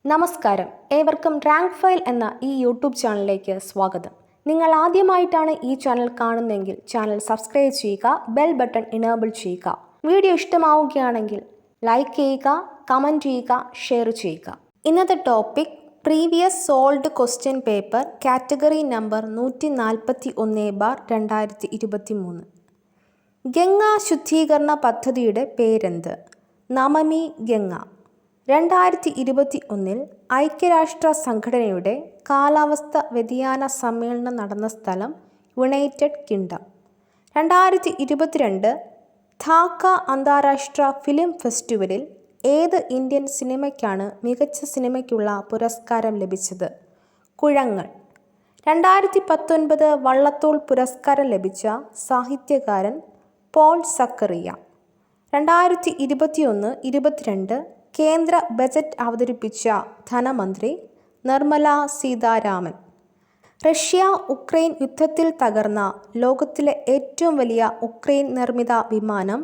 നമസ്കാരം, ഏവർക്കും rank file എന്ന ഈ യൂട്യൂബ് ചാനലിലേക്ക് സ്വാഗതം. നിങ്ങൾ ആദ്യമായിട്ടാണ് ഈ ചാനൽ കാണുന്നതെങ്കിൽ ചാനൽ സബ്സ്ക്രൈബ് ചെയ്യുക, ബെൽ ബട്ടൺ ഇനേബിൾ ചെയ്യുക. വീഡിയോ ഇഷ്ടമാവുകയാണെങ്കിൽ ലൈക്ക് ചെയ്യുക, കമൻറ്റ് ചെയ്യുക, ഷെയർ ചെയ്യുക. ഇന്നത്തെ topic previous solved question paper category number 141/2023. Ganga ശുദ്ധീകരണ പദ്ധതിയുടെ പേരെന്ത്? നമാമി ഗംഗ. 2021 ഐക്യരാഷ്ട്ര സംഘടനയുടെ കാലാവസ്ഥ വ്യതിയാന സമ്മേളനം നടന്ന സ്ഥലം യുണൈറ്റഡ് കിങ്ഡം. 2022 ധാക്ക അന്താരാഷ്ട്ര ഫിലിം ഫെസ്റ്റിവലിൽ ഏത് ഇന്ത്യൻ സിനിമയ്ക്കാണ് മികച്ച സിനിമയ്ക്കുള്ള പുരസ്കാരം ലഭിച്ചത്? കുഴങ്ങൾ. 2019 വള്ളത്തോൾ പുരസ്കാരം ലഭിച്ച സാഹിത്യകാരൻ പോൾ സക്കറിയ. 2021-22 കേന്ദ്ര ബജറ്റ് അവതരിപ്പിച്ച ധനമന്ത്രി നിർമ്മല സീതാരാമൻ. റഷ്യ ഉക്രൈൻ യുദ്ധത്തിൽ തകർന്ന ലോകത്തിലെ ഏറ്റവും വലിയ ഉക്രൈൻ നിർമ്മിത വിമാനം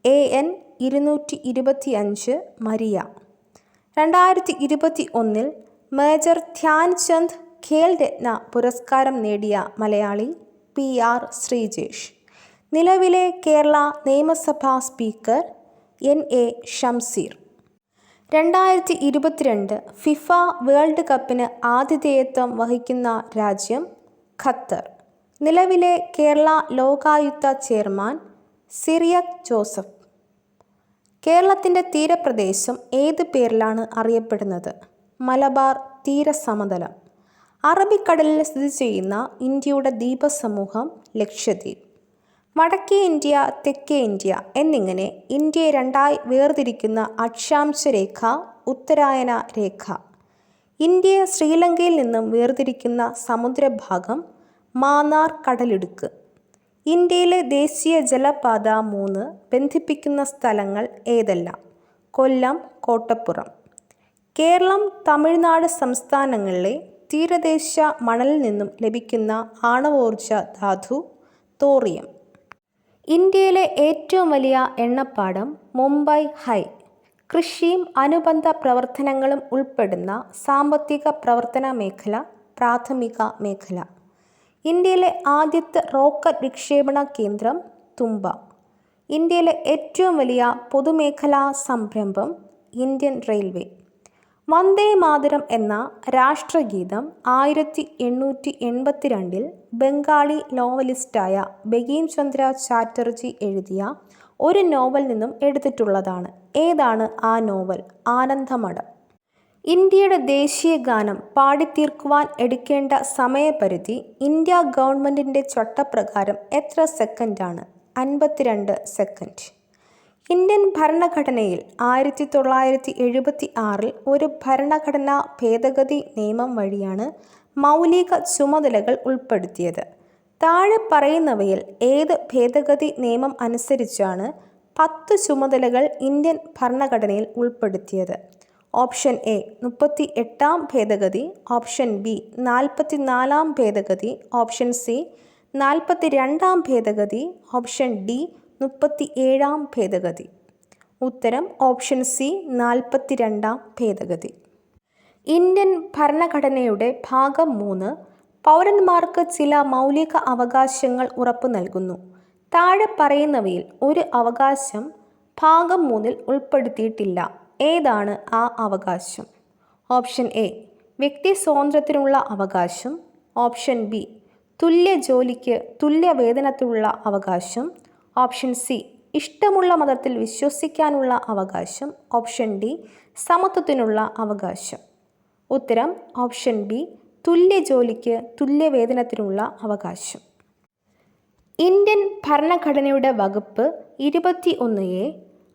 AN-225 Mriya. 2021 major Dhyan Chand Khel Ratna പുരസ്കാരം നേടിയ മലയാളി PR ശ്രീജേഷ്. നിലവിലെ കേരള നിയമസഭാ speaker NA Shamseer. 2022 FIFA world കപ്പിന് ആതിഥേയത്വം വഹിക്കുന്ന രാജ്യം ഖത്തർ. നിലവിലെ കേരള ലോകായുക്ത ചെയർമാൻ സിറിയക് ജോസഫ്. കേരളത്തിൻ്റെ തീരപ്രദേശം ഏത് പേരിലാണ് അറിയപ്പെടുന്നത്? മലബാർ തീരസമതലം. അറബിക്കടലിൽ സ്ഥിതി ചെയ്യുന്ന ഇന്ത്യയുടെ ദ്വീപസമൂഹം ലക്ഷദ്വീപ്. വടക്കേ ഇന്ത്യ, തെക്കേ ഇന്ത്യ എന്നിങ്ങനെ ഇന്ത്യയെ രണ്ടായി വേർതിരിക്കുന്ന അക്ഷാംശ രേഖ ഉത്തരായന രേഖ. ഇന്ത്യയെ ശ്രീലങ്കയിൽ നിന്നും വേർതിരിക്കുന്ന സമുദ്രഭാഗം മാന്നാർ കടലിടുക്ക്. ഇന്ത്യയിലെ ദേശീയ ജലപാത 3 ബന്ധിപ്പിക്കുന്ന സ്ഥലങ്ങൾ ഏതെല്ലാം? കൊല്ലം, കോട്ടപ്പുറം. കേരളം, തമിഴ്നാട് സംസ്ഥാനങ്ങളിലെ തീരദേശ മണലിൽ നിന്നും ലഭിക്കുന്ന ആണവോർജ ധാതു തോറിയം. ഇന്ത്യയിലെ ഏറ്റവും വലിയ എണ്ണപ്പാടം മുംബൈ ഹൈ. കൃഷിയും അനുബന്ധ പ്രവർത്തനങ്ങളും ഉൾപ്പെടുന്ന സാമ്പത്തിക പ്രവർത്തന മേഖല പ്രാഥമിക മേഖല. ഇന്ത്യയിലെ ആദ്യത്തെ റോക്കറ്റ് വിക്ഷേപണ കേന്ദ്രം തുമ്പ. ഇന്ത്യയിലെ ഏറ്റവും വലിയ പൊതുമേഖലാ സംരംഭം ഇന്ത്യൻ റെയിൽവേ. വന്ദേ മാതരം എന്ന രാഷ്ട്രഗീതം 1882 ബംഗാളി നോവലിസ്റ്റായ ബങ്കിം ചന്ദ്ര ചാറ്റർജി എഴുതിയ ഒരു നോവലിൽ നിന്നും എടുത്തിട്ടുള്ളതാണ്. ഏതാണ് ആ നോവൽ? ആനന്ദമഠം. ഇന്ത്യയുടെ ദേശീയ ഗാനം പാടിത്തീർക്കുവാൻ എടുക്കേണ്ട സമയപരിധി ഇന്ത്യ ഗവൺമെൻറ്റിൻ്റെ ചട്ടപ്രകാരം എത്ര സെക്കൻഡാണ്? 52 സെക്കൻഡ്. ഇന്ത്യൻ ഭരണഘടനയിൽ 1976 ഒരു ഭരണഘടനാ ഭേദഗതി നിയമം വഴിയാണ് മൗലിക ചുമതലകൾ ഉൾപ്പെടുത്തിയത്. താഴെ പറയുന്നവയിൽ ഏത് ഭേദഗതി നിയമം അനുസരിച്ചാണ് 10 ചുമതലകൾ ഇന്ത്യൻ ഭരണഘടനയിൽ ഉൾപ്പെടുത്തിയത്? ഓപ്ഷൻ A 38-ാം ഭേദഗതി, ഓപ്ഷൻ B 44-ാം ഭേദഗതി, ഓപ്ഷൻ C 42-ാം ഭേദഗതി, ഓപ്ഷൻ D 37-ാം ഭേദഗതി. ഉത്തരം ഓപ്ഷൻ C 42-ാം ഭേദഗതി. ഇന്ത്യൻ ഭരണഘടനയുടെ ഭാഗം 3 പൗരന്മാർക്ക് ചില മൗലിക അവകാശങ്ങൾ ഉറപ്പു നൽകുന്നു. താഴെ പറയുന്നവയിൽ ഒരു അവകാശം ഭാഗം 3-ൽ ഉൾപ്പെടുത്തിയിട്ടില്ല. ഏതാണ് ആ അവകാശം? ഓപ്ഷൻ A വ്യക്തി സ്വാതന്ത്ര്യത്തിനുള്ള അവകാശം, ഓപ്ഷൻ B തുല്യ ജോലിക്ക് തുല്യ വേതനത്തിനുള്ള അവകാശം, ഓപ്ഷൻ C ഇഷ്ടമുള്ള മതത്തിൽ വിശ്വസിക്കാനുള്ള അവകാശം, ഓപ്ഷൻ D സമത്വത്തിനുള്ള അവകാശം. ഉത്തരം ഓപ്ഷൻ B തുല്യ ജോലിക്ക് തുല്യ വേതനത്തിനുള്ള അവകാശം. ഇന്ത്യൻ ഭരണഘടനയുടെ വകുപ്പ് 21A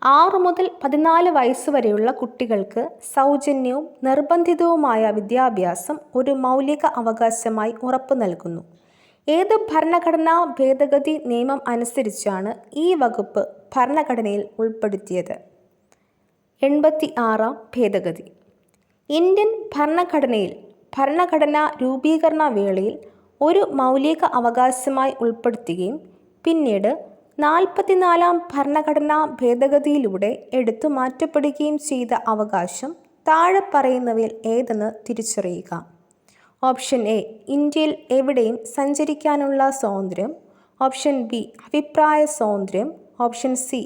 6 മുതൽ 14 വയസ്സ് വരെയുള്ള കുട്ടികൾക്ക് സൗജന്യവും നിർബന്ധിതവുമായ വിദ്യാഭ്യാസം ഒരു മൗലിക അവകാശമായി ഉറപ്പു നൽകുന്നു. ഏത് ഭരണഘടനാ ഭേദഗതി നിയമം അനുസരിച്ചാണ് ഈ വകുപ്പ് ഭരണഘടനയിൽ ഉൾപ്പെടുത്തിയത്? 86-ാം ഭേദഗതി. ഇന്ത്യൻ ഭരണഘടനയിൽ ഭരണഘടനാ രൂപീകരണ വേളയിൽ ഒരു മൗലിക അവകാശമായി ഉൾപ്പെടുത്തുകയും പിന്നീട് 44-ാം ഭരണഘടനാ ഭേദഗതിയിലൂടെ എടുത്തു മാറ്റപ്പെടുകയും ചെയ്ത അവകാശം താഴെ പറയുന്നവയിൽ ഏതെന്ന് തിരിച്ചറിയുക. ഓപ്ഷൻ എ ഇന്ത്യയിൽ എവിടെയും സഞ്ചരിക്കാനുള്ള സ്വാതന്ത്ര്യം. ഓപ്ഷൻ ബി അഭിപ്രായ സ്വാതന്ത്ര്യം. ഓപ്ഷൻ സി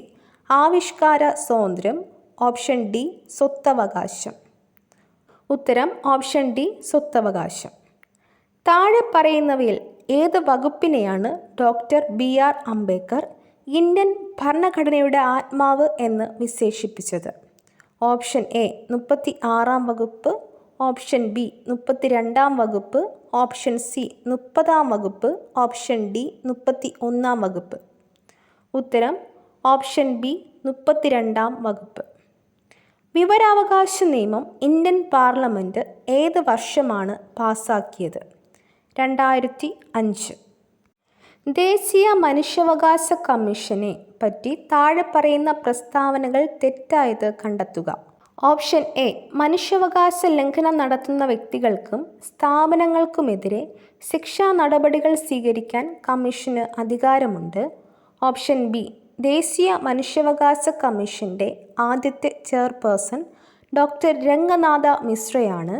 ആവിഷ്കാര സ്വാതന്ത്ര്യം. ഓപ്ഷൻ ഡി സ്വത്തവകാശം. ഉത്തരം ഓപ്ഷൻ ഡി സ്വത്തവകാശം. താഴെ പറയുന്നവയിൽ ഏത് വകുപ്പിനെയാണ് ഡോക്ടർ BR അംബേദ്കർ ഇന്ത്യൻ ഭരണഘടനയുടെ ആത്മാവ് എന്ന് വിശേഷിപ്പിച്ചത്? ഓപ്ഷൻ എ 36-ാം വകുപ്പ്. ഓപ്ഷൻ ബി 32-ാം വകുപ്പ്. ഓപ്ഷൻ സി 30-ാം വകുപ്പ്. ഓപ്ഷൻ ഡി 31-ാം വകുപ്പ്. ഉത്തരം ഓപ്ഷൻ ബി 32-ാം വകുപ്പ്. വിവരാവകാശ നിയമം ഇന്ത്യൻ പാർലമെൻറ്റ് ഏത് വർഷമാണ് പാസാക്കിയത്? 2005. ദേശീയ മനുഷ്യാവകാശ കമ്മീഷനെ പറ്റി താഴെ പറയുന്ന പ്രസ്താവനകൾ തെറ്റായത് കണ്ടെത്തുക. ഓപ്ഷൻ എ മനുഷ്യാവകാശ ലംഘനം നടത്തുന്ന വ്യക്തികൾക്കും സ്ഥാപനങ്ങൾക്കുമെതിരെ ശിക്ഷാ നടപടികൾ സ്വീകരിക്കാൻ കമ്മീഷന് അധികാരമുണ്ട്. ഓപ്ഷൻ ബി ദേശീയ മനുഷ്യാവകാശ കമ്മീഷൻ്റെ ആദ്യത്തെ ചെയർപേഴ്സൺ ഡോക്ടർ രംഗനാഥ മിശ്രയാണ്.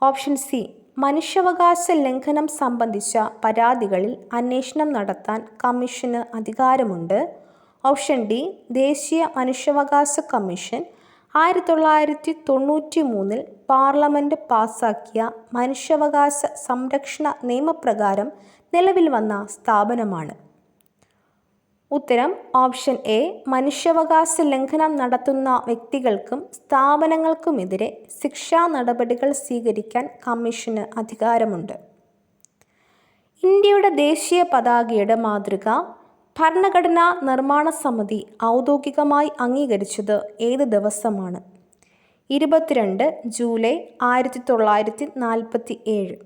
ഓപ്ഷൻ സി മനുഷ്യാവകാശ ലംഘനം സംബന്ധിച്ച പരാതികളിൽ അന്വേഷണം നടത്താൻ കമ്മീഷന് അധികാരമുണ്ട്. ഓപ്ഷൻ ഡി ദേശീയ മനുഷ്യാവകാശ കമ്മീഷൻ 1993 പാർലമെൻറ്റ് പാസാക്കിയ മനുഷ്യാവകാശ സംരക്ഷണ നിയമപ്രകാരം നിലവിൽ വന്ന സ്ഥാപനമാണ്. ഉത്തരം ഓപ്ഷൻ എ മനുഷ്യാവകാശ ലംഘനം നടത്തുന്ന വ്യക്തികൾക്കും സ്ഥാപനങ്ങൾക്കുമെതിരെ ശിക്ഷാ നടപടികൾ സ്വീകരിക്കാൻ കമ്മീഷന് അധികാരമുണ്ട്. ഇന്ത്യയുടെ ദേശീയ പതാകയുടെ മാതൃക ഭരണഘടനാ നിർമ്മാണ സമിതി ഔദ്യോഗികമായി അംഗീകരിച്ചത് ഏത് ദിവസമാണ്? 22 ജൂലൈ 1947.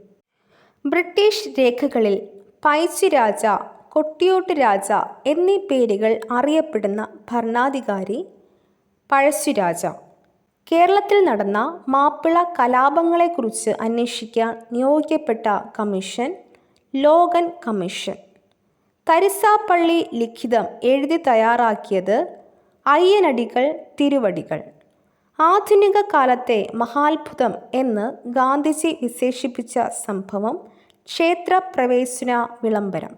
ബ്രിട്ടീഷ് രേഖകളിൽ പൈച്ചി രാജ, കൊട്ടിയോട്ട് രാജ എന്നീ പേരുകൾ അറിയപ്പെടുന്ന ഭരണാധികാരി പഴശ്ശിരാജ. കേരളത്തിൽ നടന്ന മാപ്പിള കലാപങ്ങളെക്കുറിച്ച് അന്വേഷിക്കാൻ നിയോഗിക്കപ്പെട്ട കമ്മീഷൻ ലോഗൻ കമ്മീഷൻ. തരിസാപ്പള്ളി ലിഖിതം എഴുതി തയ്യാറാക്കിയത് അയ്യനടികൾ തിരുവടികൾ. ആധുനിക കാലത്തെ മഹാത്ഭുതം എന്ന് ഗാന്ധിജി വിശേഷിപ്പിച്ച സംഭവം ക്ഷേത്രപ്രവേശന വിളംബരം.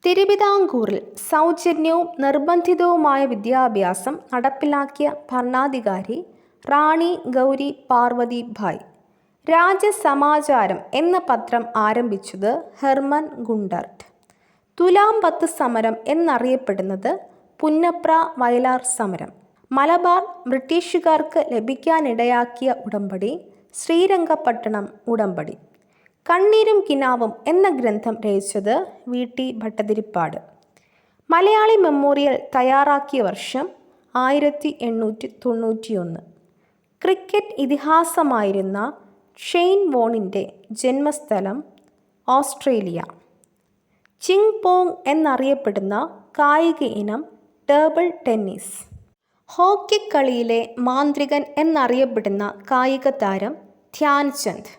തിരുവിതാംകൂറിൽ സൗജന്യവും നിർബന്ധിതവുമായ വിദ്യാഭ്യാസം നടപ്പിലാക്കിയ ഭരണാധികാരി റാണി ഗൗരി പാർവതി ഭായ്. രാജ്യസമാചാരം എന്ന പത്രം ആരംഭിച്ചത് ഹെർമൻ ഗുണ്ടർട്ട്. തുലാം 10 സമരം എന്നറിയപ്പെടുന്നത് പുന്നപ്ര വയലാർ സമരം. മലബാർ ബ്രിട്ടീഷുകാർക്ക് ലഭിക്കാനിടയാക്കിയ ഉടമ്പടി ശ്രീരംഗപട്ടണം ഉടമ്പടി. കണ്ണീരും കിനാവും എന്ന ഗ്രന്ഥം രചിച്ചത് VT ഭട്ടതിരിപ്പാട്. മലയാളി മെമ്മോറിയൽ തയ്യാറാക്കിയ വർഷം 1891. ക്രിക്കറ്റ് ഇതിഹാസമായിരുന്ന ഷെയ്ൻ വോണിൻ്റെ ജന്മസ്ഥലം ഓസ്ട്രേലിയ. ചിങ് പോങ് എന്നറിയപ്പെടുന്ന കായിക ഇനം ടേബിൾ ടെന്നീസ്. ഹോക്കിക്കളിയിലെ മാന്ത്രികൻ എന്നറിയപ്പെടുന്ന കായിക താരം ധ്യാൻചന്ദ്.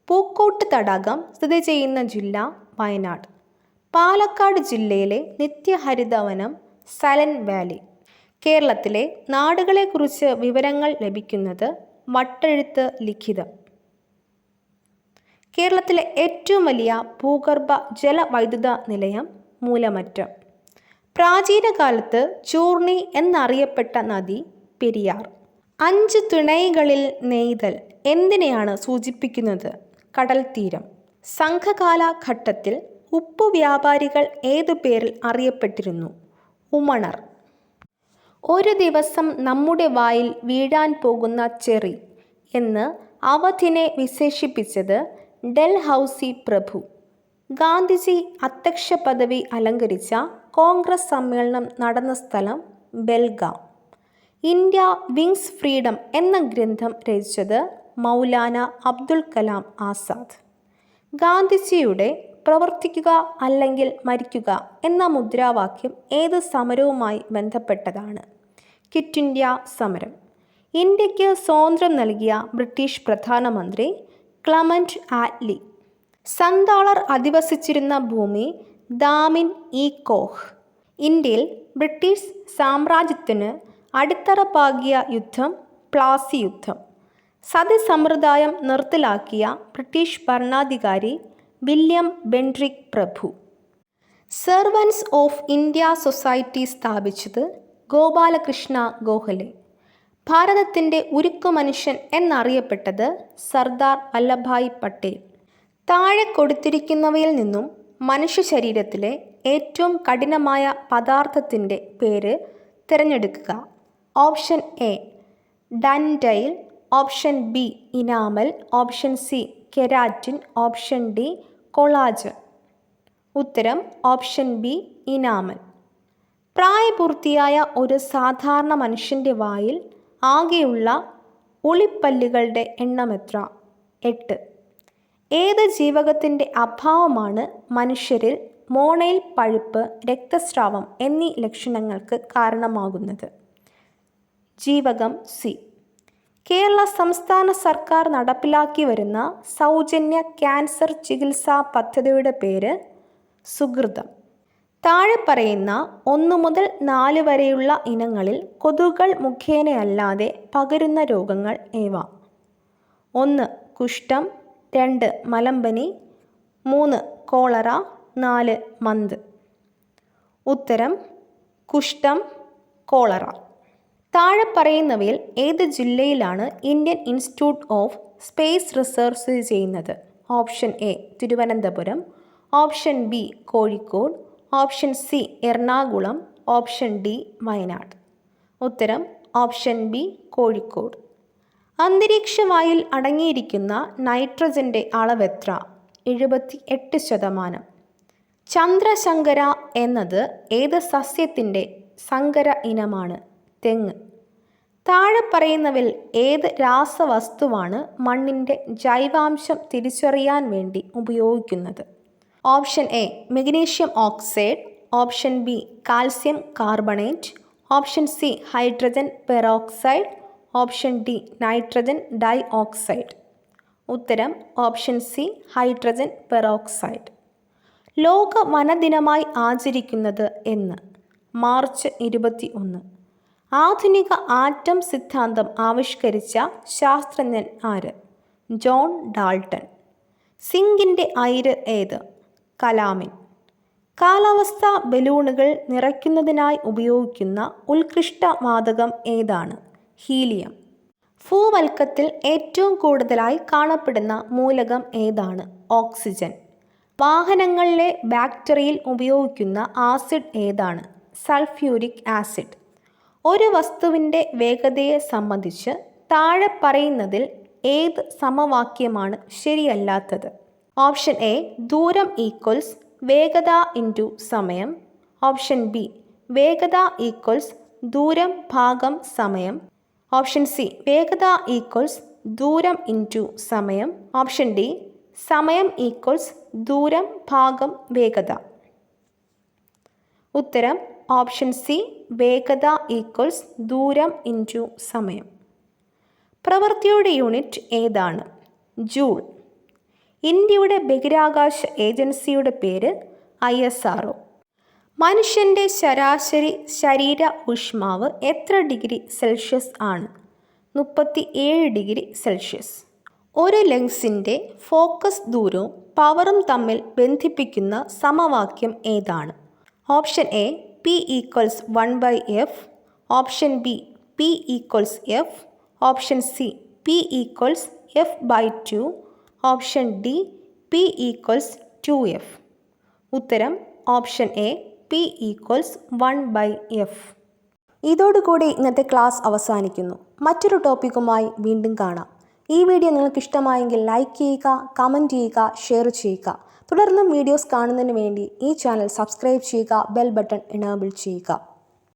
പൂക്കോട്ട് തടാകം സ്ഥിതി ചെയ്യുന്ന ജില്ല വയനാട്. പാലക്കാട് ജില്ലയിലെ നിത്യഹരിതവനം സൈലന്റ് വാലി. കേരളത്തിലെ നാടുകളെക്കുറിച്ച് വിവരങ്ങൾ ലഭിക്കുന്നത് വട്ടെഴുത്ത് ലിഖിതം. കേരളത്തിലെ ഏറ്റവും വലിയ ഭൂഗർഭ ജലവൈദ്യുത നിലയം മൂലമറ്റം. പ്രാചീന കാലത്ത് ചൂർണി എന്നറിയപ്പെട്ട നദി പെരിയാർ. 5 തിണൈകളിൽ നെയ്തൽ എന്തിനെയാണ് സൂചിപ്പിക്കുന്നത്? കടൽ തീരം. സംഘകാലഘട്ടത്തിൽ ഉപ്പു വ്യാപാരികൾ ഏതു പേരിൽ അറിയപ്പെട്ടിരുന്നു? ഉമണർ. ഒരു ദിവസം നമ്മുടെ വായിൽ വീഴാൻ പോകുന്ന ചെറി എന്ന് അവധിനെ വിശേഷിപ്പിച്ചത് ഡൽഹൌസി പ്രഭു. ഗാന്ധിജി അധ്യക്ഷ പദവി അലങ്കരിച്ച കോൺഗ്രസ് സമ്മേളനം നടന്ന സ്ഥലം ബെൽഗാം. ഇന്ത്യ വിങ്സ് ഫ്രീഡം എന്ന ഗ്രന്ഥം രചിച്ചത് മൗലാന അബ്ദുൽ കലാം ആസാദ്. ഗാന്ധിജിയുടെ പ്രവർത്തിക്കുക അല്ലെങ്കിൽ മരിക്കുക എന്ന മുദ്രാവാക്യം ഏത് സമരവുമായി ബന്ധപ്പെട്ടതാണ്? ക്വിറ്റ് ഇന്ത്യ സമരം. ഇന്ത്യക്ക് സ്വാതന്ത്ര്യം നൽകിയ ബ്രിട്ടീഷ് പ്രധാനമന്ത്രി ക്ലമന്റ് ആറ്റ്ലി. സന്താളർ അധിവസിച്ചിരുന്ന ഭൂമി ദാമിൻ ഇ കോഹ്. ഇന്ത്യയിൽ ബ്രിട്ടീഷ് സാമ്രാജ്യത്തിന് അടിത്തറ പാകിയ യുദ്ധം പ്ലാസി യുദ്ധം. സതി സമ്പ്രദായം നിർത്തലാക്കിയ ബ്രിട്ടീഷ് ഭരണാധികാരി വില്യം ബെൻട്രിക് പ്രഭു. സെർവൻസ് ഓഫ് ഇന്ത്യ സൊസൈറ്റി സ്ഥാപിച്ചത് ഗോപാലകൃഷ്ണ ഗോഖലെ. ഭാരതത്തിൻ്റെ ഉരുക്കു മനുഷ്യൻ എന്നറിയപ്പെട്ടത് സർദാർ വല്ലഭായ് പട്ടേൽ. താഴെ കൊടുത്തിരിക്കുന്നവയിൽ നിന്നും മനുഷ്യ ശരീരത്തിലെ ഏറ്റവും കഠിനമായ പദാർത്ഥത്തിൻ്റെ പേര് തിരഞ്ഞെടുക്കുക. Option A dentine, option B enamel, option C keratin, option D collagen. ഉത്തരം ഓപ്ഷൻ ബി ഇനാമൽ. പ്രായപൂർത്തിയായ ഒരു സാധാരണ മനുഷ്യൻ്റെ വായിൽ ആകെയുള്ള ഉളിപ്പല്ലുകളുടെ എണ്ണമെത്ര? 8. ഏത് ജീവകത്തിൻ്റെ അഭാവമാണ് മനുഷ്യരിൽ മോണയിൽ പഴുപ്പ്, രക്തസ്രാവം എന്നീ ലക്ഷണങ്ങൾക്ക് കാരണമാകുന്നത്? ജീവകം സി. കേരള സംസ്ഥാന സർക്കാർ നടപ്പിലാക്കി വരുന്ന സൗജന്യ ക്യാൻസർ ചികിത്സാ പദ്ധതിയുടെ പേര് സുകൃതം. താഴെ പറയുന്ന 1 മുതൽ 4 വരെയുള്ള ഇനങ്ങളിൽ കൊതുകുകൾ മുഖേനയല്ലാതെ പകരുന്ന രോഗങ്ങൾ ഏവ? 1 കുഷ്ഠം, 2 മലമ്പനി, 3 കോളറ, 4 മന്ത്. ഉത്തരം കുഷ്ഠം, കോളറ. താഴെ പറയുന്നവയിൽ ഏത് ജില്ലയിലാണ് Indian institute of space research സ്ഥിതി ചെയ്യുന്നത്? Option A Thiruvananthapuram, option B Kozhikode, option C Ernakulam, option D Wayanad. ഉത്തരം ഓപ്ഷൻ ബി കോഴിക്കോട്. അന്തരീക്ഷവായുവിൽ അടങ്ങിയിരിക്കുന്ന നൈട്രജൻ്റെ അളവെത്ര? 78%. ചന്ദ്രശങ്കര എന്നത് ഏത് സസ്യത്തിൻ്റെ സങ്കര ഇനമാണ്? തെങ്ങ്. താഴെ പറയുന്നവയിൽ ഏത് രാസവസ്തുവാണ് മണ്ണിൻ്റെ ജൈവാംശം തിരിച്ചറിയാൻ വേണ്ടി ഉപയോഗിക്കുന്നത്? Option A magnesium oxide, option B calcium carbonate, option C hydrogen peroxide, option D nitrogen dioxide. ഉത്തരം ഓപ്ഷൻ സി ഹൈഡ്രജൻ പെറോക്സൈഡ്. ലോക വനദിനമായി ആചരിക്കുന്നത് എന്ന്? മാർച്ച് 21. ആധുനിക ആറ്റം സിദ്ധാന്തം ആവിഷ്കരിച്ച ശാസ്ത്രജ്ഞൻ ആര്? John Dalton. സിങ്കിൻ്റെ അയിര് ഏത്? കലാമിൻ. കാലാവസ്ഥാ ബലൂണുകൾ നിറയ്ക്കുന്നതിനായി ഉപയോഗിക്കുന്ന ഉത്കൃഷ്ട വാതകം ഏതാണ്? ഹീലിയം. ഭൂവൽക്കത്തിൽ ഏറ്റവും കൂടുതലായി കാണപ്പെടുന്ന മൂലകം ഏതാണ്? ഓക്സിജൻ. വാഹനങ്ങളിലെ ബാറ്ററിയിൽ ഉപയോഗിക്കുന്ന ആസിഡ് ഏതാണ്? Sulphuric acid. ഒരു വസ്തുവിൻ്റെ വേഗതയെ സംബന്ധിച്ച് താഴെ പറയുന്നതിൽ ഏത് സമവാക്യമാണ് ശരിയല്ലാത്തത്? ഓപ്ഷൻ എ ദൂരം ഈക്വൽസ് വേഗത ഇൻറ്റു സമയം, ഓപ്ഷൻ ബി വേഗത ഈക്വൽസ് ദൂരം ഭാഗം സമയം, ഓപ്ഷൻ സി വേഗത ഈക്വൽസ് ദൂരം ഇൻറ്റു സമയം, ഓപ്ഷൻ ഡി സമയം ഈക്വൽസ് ദൂരം ഭാഗം വേഗത. ഉത്തരം ഓപ്ഷൻ സി വേഗത ഈക്വൽസ് ദൂരം ഇൻറ്റു സമയം. പ്രവൃത്തിയുടെ യൂണിറ്റ് ഏതാണ്? ജൂൾ. ഇന്ത്യയുടെ ബഹിരാകാശ ഏജൻസിയുടെ പേര് ISRO. മനുഷ്യൻ്റെ ശരാശരി ശരീര ഊഷ്മാവ് എത്ര ഡിഗ്രി സെൽഷ്യസ് ആണ്? 37 ഡിഗ്രി സെൽഷ്യസ്. ഒരു ലെൻസിൻ്റെ ഫോക്കസ് ദൂരവും പവറും തമ്മിൽ ബന്ധിപ്പിക്കുന്ന സമവാക്യം ഏതാണ്? Option A P equals 1/f, option B P equals f, option C P equals f/2, option D P equals 2f. ഉത്തരം option A P equals 1/f. ഇതോടുകൂടി ഇന്നത്തെ ക്ലാസ് അവസാനിക്കുന്നു. മറ്റൊരു ടോപ്പിക്കുമായി വീണ്ടും കാണാം. ഈ വീഡിയോ നിങ്ങൾക്ക് ഇഷ്ടമായെങ്കിൽ ലൈക്ക് ചെയ്യുക, കമൻറ്റ് ചെയ്യുക, ഷെയർ ചെയ്യുക. തുടർന്നും വീഡിയോസ് കാണുന്നതിന് വേണ്ടി ഈ ചാനൽ സബ്സ്ക്രൈബ് ചെയ്യുക, ബെൽ ബട്ടൺ എനേബിൾ ചെയ്യുക.